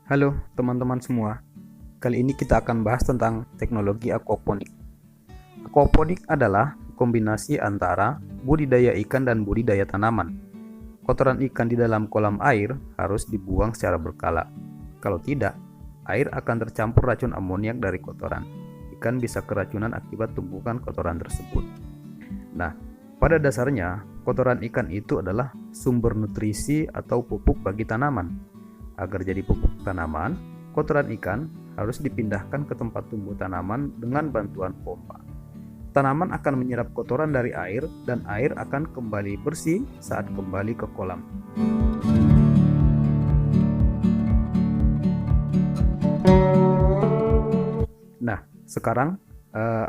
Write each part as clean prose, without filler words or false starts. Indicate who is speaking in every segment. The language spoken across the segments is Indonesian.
Speaker 1: Halo teman-teman semua, kali ini kita akan bahas tentang teknologi aquaponik. Aquaponik adalah kombinasi antara budidaya ikan dan budidaya tanaman. Kotoran ikan di dalam kolam air harus dibuang secara berkala. Kalau tidak, air akan tercampur racun amoniak dari kotoran. Ikan bisa keracunan akibat tumpukan kotoran tersebut. Nah, pada dasarnya, kotoran ikan itu adalah sumber nutrisi atau pupuk bagi tanaman. Agar jadi pupuk tanaman, kotoran ikan harus dipindahkan ke tempat tumbuh tanaman dengan bantuan pompa. Tanaman akan menyerap kotoran dari air dan air akan kembali bersih saat kembali ke kolam. Nah, sekarang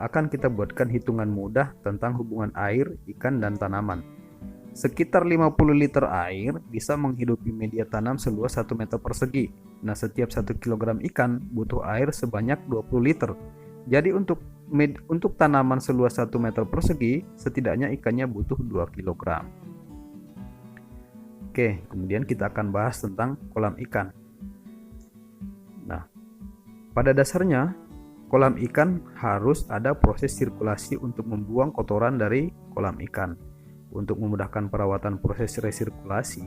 Speaker 1: akan kita buatkan hitungan mudah tentang hubungan air, ikan, dan tanaman. Sekitar 50 liter air bisa menghidupi media tanam seluas 1 meter persegi. Nah, setiap 1 kilogram ikan butuh air sebanyak 20 liter. Jadi untuk tanaman seluas 1 meter persegi, setidaknya ikannya butuh 2 kilogram. Oke, kemudian kita akan bahas tentang kolam ikan. Nah, pada dasarnya kolam ikan harus ada proses sirkulasi untuk membuang kotoran dari kolam ikan. Untuk memudahkan perawatan proses resirkulasi,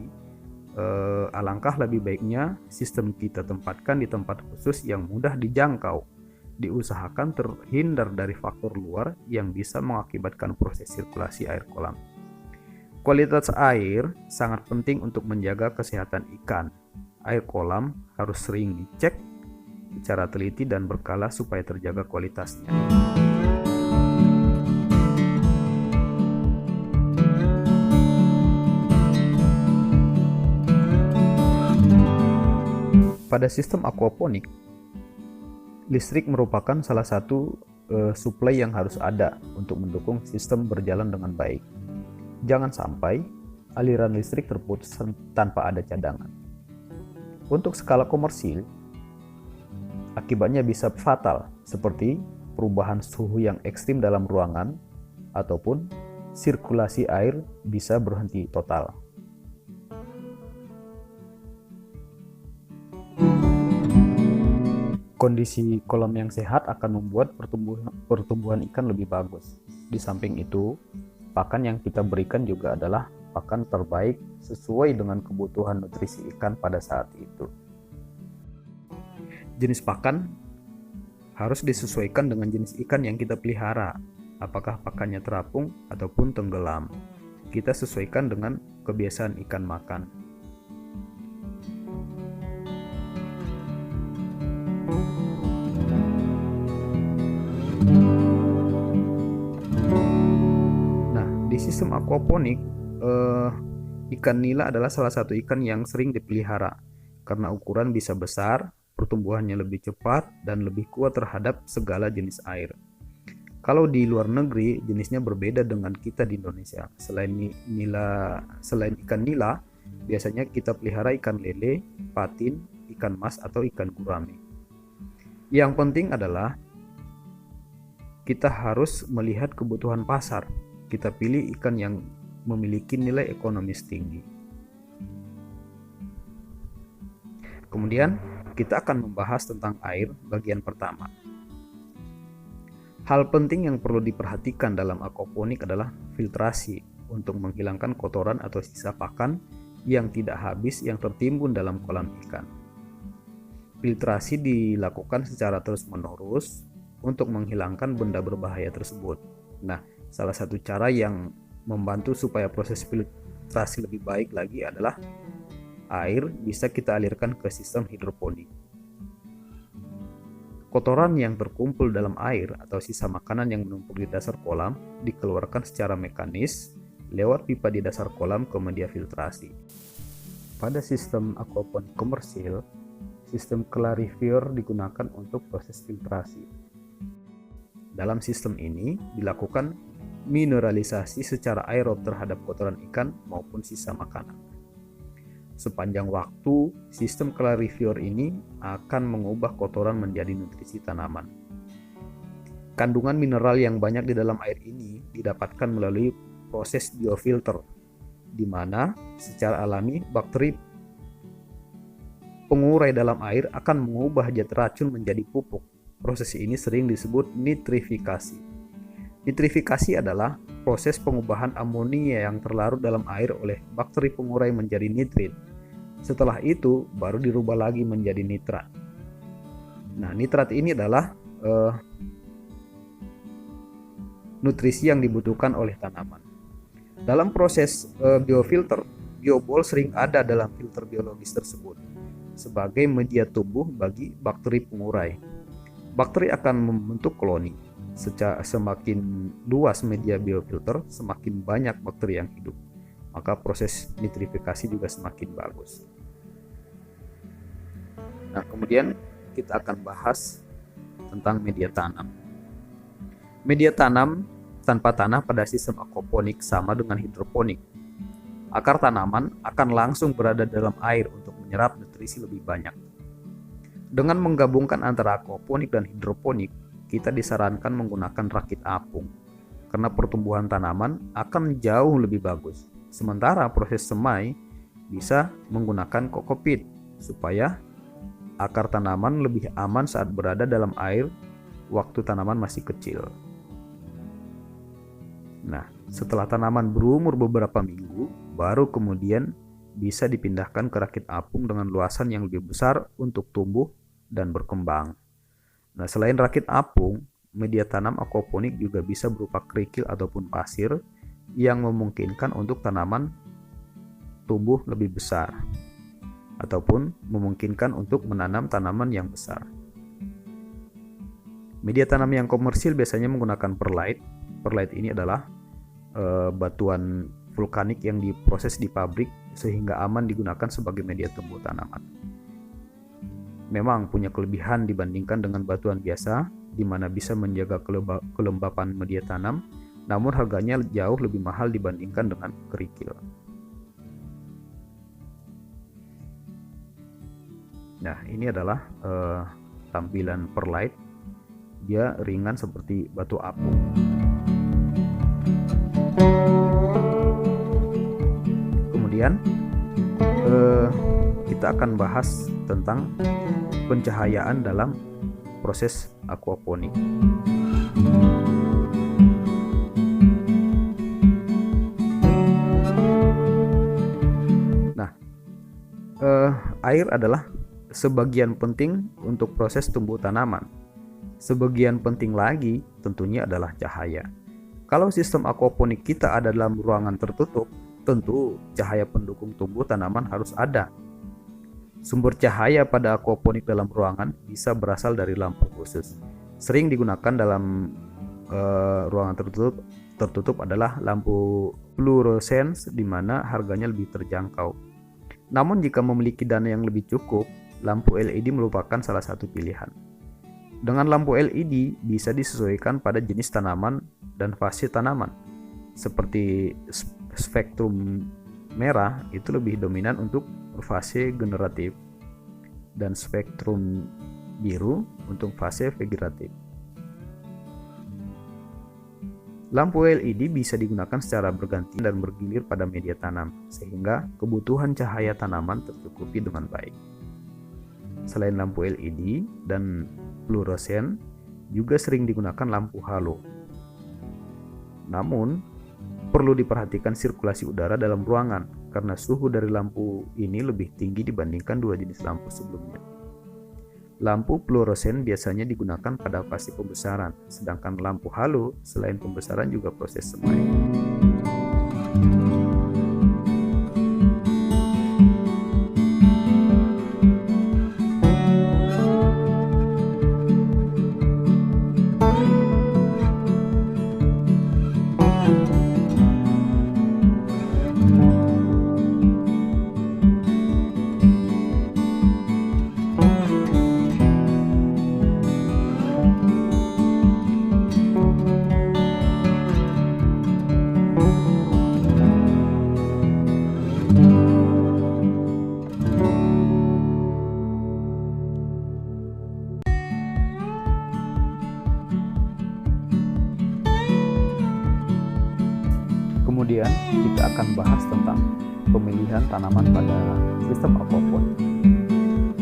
Speaker 1: alangkah lebih baiknya sistem kita tempatkan di tempat khusus yang mudah dijangkau. Diusahakan terhindar dari faktor luar yang bisa mengakibatkan proses sirkulasi air kolam. Kualitas air sangat penting untuk menjaga kesehatan ikan. Air kolam harus sering dicek secara teliti dan berkala supaya terjaga kualitasnya. Pada sistem aquaponik, listrik merupakan salah satu suplai yang harus ada untuk mendukung sistem berjalan dengan baik. Jangan sampai aliran listrik terputus tanpa ada cadangan. Untuk skala komersil, akibatnya bisa fatal seperti perubahan suhu yang ekstrim dalam ruangan ataupun sirkulasi air bisa berhenti total. Kondisi kolam yang sehat akan membuat pertumbuhan ikan lebih bagus. Di samping itu, pakan yang kita berikan juga adalah pakan terbaik sesuai dengan kebutuhan nutrisi ikan pada saat itu. Jenis pakan harus disesuaikan dengan jenis ikan yang kita pelihara. Apakah pakannya terapung ataupun tenggelam. Kita sesuaikan dengan kebiasaan ikan makan. Nah, di sistem aquaponik, ikan nila adalah salah satu ikan yang sering dipelihara karena ukuran bisa besar, pertumbuhannya lebih cepat, dan lebih kuat terhadap segala jenis air. Kalau di luar negeri, jenisnya berbeda dengan kita di Indonesia. Selain ikan nila, biasanya kita pelihara ikan lele, patin, ikan mas, atau ikan gurame. Yang penting adalah kita harus melihat kebutuhan pasar. Kita pilih ikan yang memiliki nilai ekonomis tinggi. Kemudian kita akan membahas tentang air bagian pertama. Hal penting yang perlu diperhatikan dalam aquaponik adalah filtrasi untuk menghilangkan kotoran atau sisa pakan yang tidak habis yang tertimbun dalam kolam ikan. Filtrasi dilakukan secara terus-menerus untuk menghilangkan benda berbahaya tersebut. Nah, salah satu cara yang membantu supaya proses filtrasi lebih baik lagi adalah air bisa kita alirkan ke sistem hidroponik. Kotoran yang terkumpul dalam air atau sisa makanan yang menumpuk di dasar kolam dikeluarkan secara mekanis lewat pipa di dasar kolam ke media filtrasi. Pada sistem aquaponik komersil, sistem clarifier digunakan untuk proses filtrasi. Dalam sistem ini dilakukan mineralisasi secara aerob terhadap kotoran ikan maupun sisa makanan. Sepanjang waktu, sistem clarifier ini akan mengubah kotoran menjadi nutrisi tanaman. Kandungan mineral yang banyak di dalam air ini didapatkan melalui proses biofilter, di mana secara alami bakteri pengurai dalam air akan mengubah zat racun menjadi pupuk. Proses ini sering disebut nitrifikasi. Nitrifikasi adalah proses pengubahan amonia yang terlarut dalam air oleh bakteri pengurai menjadi nitrit. Setelah itu baru dirubah lagi menjadi nitrat. Nah, nitrat ini adalah nutrisi yang dibutuhkan oleh tanaman. Dalam proses biofilter, biobol sering ada dalam filter biologis tersebut sebagai media tumbuh bagi bakteri pengurai. Bakteri akan membentuk koloni. Semakin luas media biofilter, semakin banyak bakteri yang hidup. Maka proses nitrifikasi juga semakin bagus. Nah, kemudian kita akan bahas tentang media tanam. Media tanam tanpa tanah pada sistem aquaponik sama dengan hidroponik. Akar tanaman akan langsung berada dalam air untuk menyerap nutrisi lebih banyak. Dengan menggabungkan antara aquaponik dan hidroponik, kita disarankan menggunakan rakit apung karena pertumbuhan tanaman akan jauh lebih bagus. Sementara proses semai bisa menggunakan kokopit supaya akar tanaman lebih aman saat berada dalam air waktu tanaman masih kecil. Nah, setelah tanaman berumur beberapa minggu, baru kemudian bisa dipindahkan ke rakit apung dengan luasan yang lebih besar untuk tumbuh dan berkembang. Nah, selain rakit apung, media tanam aquaponik juga bisa berupa kerikil ataupun pasir yang memungkinkan untuk tanaman tumbuh lebih besar ataupun memungkinkan untuk menanam tanaman yang besar. Media tanam yang komersil biasanya menggunakan perlite. Perlite ini adalah batuan vulkanik yang diproses di pabrik sehingga aman digunakan sebagai media tumbuh tanaman. Memang punya kelebihan dibandingkan dengan batuan biasa, di mana bisa menjaga kelembapan media tanam, namun harganya jauh lebih mahal dibandingkan dengan kerikil. Nah, ini adalah tampilan perlite. Dia ringan seperti batu apung. Kemudian kita akan bahas tentang pencahayaan dalam proses aquaponik. Nah, air adalah sebagian penting untuk proses tumbuh tanaman. Sebagian penting lagi tentunya adalah cahaya. Kalau sistem aquaponik kita ada dalam ruangan tertutup, tentu cahaya pendukung tumbuh tanaman harus ada. Sumber cahaya pada aquaponik dalam ruangan bisa berasal dari lampu khusus. Sering digunakan dalam ruangan tertutup adalah lampu fluorescence, di mana harganya lebih terjangkau. Namun jika memiliki dana yang lebih cukup, lampu LED merupakan salah satu pilihan. Dengan lampu LED bisa disesuaikan pada jenis tanaman dan fase tanaman. Seperti spektrum merah itu lebih dominan untuk fase generatif dan spektrum biru untuk fase vegetatif. Lampu LED bisa digunakan secara berganti dan bergilir pada media tanam, sehingga kebutuhan cahaya tanaman tercukupi dengan baik. Selain lampu LED dan fluoresen, juga sering digunakan lampu halo. Namun, perlu diperhatikan sirkulasi udara dalam ruangan, karena suhu dari lampu ini lebih tinggi dibandingkan dua jenis lampu sebelumnya. Lampu fluoresen biasanya digunakan pada fase pembesaran, sedangkan lampu halo selain pembesaran juga proses semai. Kemudian kita akan bahas tentang pemilihan tanaman pada sistem aquaponik.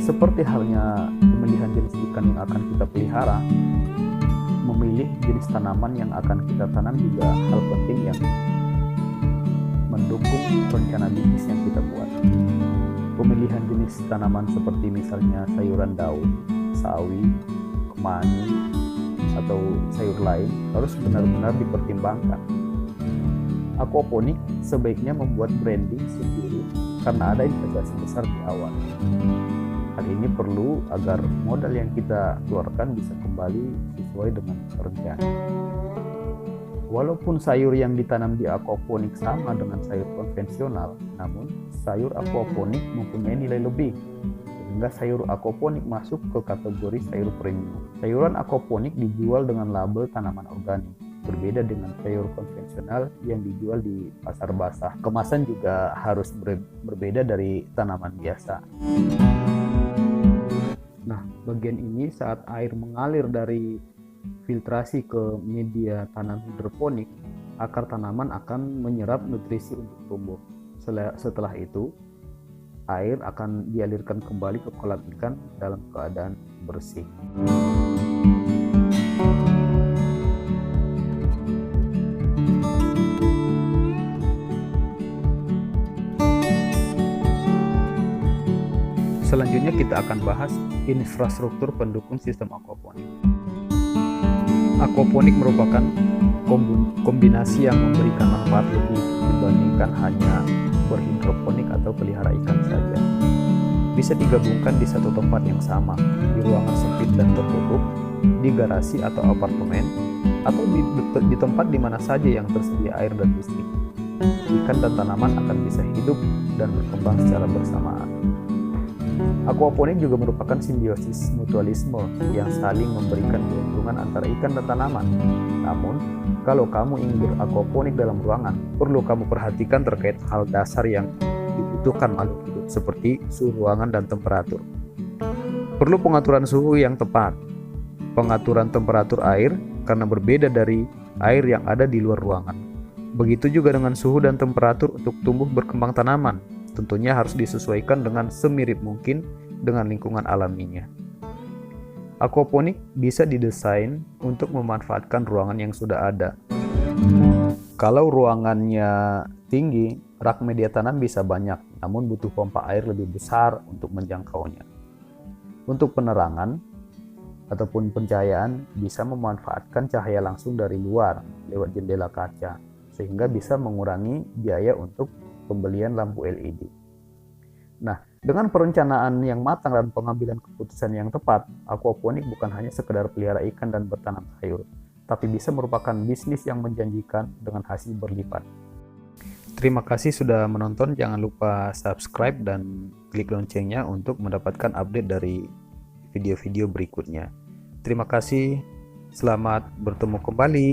Speaker 1: Seperti halnya pemilihan jenis ikan yang akan kita pelihara, memilih jenis tanaman yang akan kita tanam juga hal penting yang mendukung rencana bisnis yang kita buat. Pemilihan jenis tanaman seperti misalnya sayuran daun, sawi, kemangi, atau sayur lain harus benar-benar dipertimbangkan. Aquaponik sebaiknya membuat branding sendiri karena ada investasi besar di awal. Hal ini perlu agar modal yang kita keluarkan bisa kembali sesuai dengan rencana. Walaupun sayur yang ditanam di aquaponik sama dengan sayur konvensional, namun sayur aquaponik mempunyai nilai lebih, sehingga sayur aquaponik masuk ke kategori sayur premium. Sayuran aquaponik dijual dengan label tanaman organik, berbeda dengan sayur konvensional yang dijual di pasar basah. Kemasan juga harus berbeda dari tanaman biasa. Nah, bagian ini saat air mengalir dari filtrasi ke media tanam hidroponik, akar tanaman akan menyerap nutrisi untuk tumbuh. Setelah itu, air akan dialirkan kembali ke kolam ikan dalam keadaan bersih. Selanjutnya kita akan bahas infrastruktur pendukung sistem aquaponik. Aquaponik merupakan kombinasi yang memberikan manfaat lebih dibandingkan hanya berhidroponik atau pelihara ikan saja. Bisa digabungkan di satu tempat yang sama, di ruangan sempit dan tertutup, di garasi atau apartemen, atau di tempat di mana saja yang tersedia air dan listrik. Ikan dan tanaman akan bisa hidup dan berkembang secara bersamaan. Aquaponik juga merupakan simbiosis mutualisme yang saling memberikan keuntungan antara ikan dan tanaman. Namun, kalau kamu ingin beraquaponik dalam ruangan, perlu kamu perhatikan terkait hal dasar yang dibutuhkan makhluk hidup seperti suhu ruangan dan temperatur. Perlu pengaturan suhu yang tepat, pengaturan temperatur air karena berbeda dari air yang ada di luar ruangan. Begitu juga dengan suhu dan temperatur untuk tumbuh berkembang tanaman. Tentunya harus disesuaikan dengan semirip mungkin dengan lingkungan alaminya. Aquaponik bisa didesain untuk memanfaatkan ruangan yang sudah ada. Kalau ruangannya tinggi, rak media tanam bisa banyak, namun butuh pompa air lebih besar untuk menjangkaunya. Untuk penerangan ataupun pencahayaan bisa memanfaatkan cahaya langsung dari luar lewat jendela kaca, sehingga bisa mengurangi biaya untuk pembelian lampu LED. Nah, dengan perencanaan yang matang dan pengambilan keputusan yang tepat, aquaponik bukan hanya sekedar pelihara ikan dan bertanam sayur, tapi bisa merupakan bisnis yang menjanjikan dengan hasil berlipat. Terima kasih sudah menonton, jangan lupa subscribe dan klik loncengnya untuk mendapatkan update dari video-video berikutnya. Terima kasih, selamat bertemu kembali.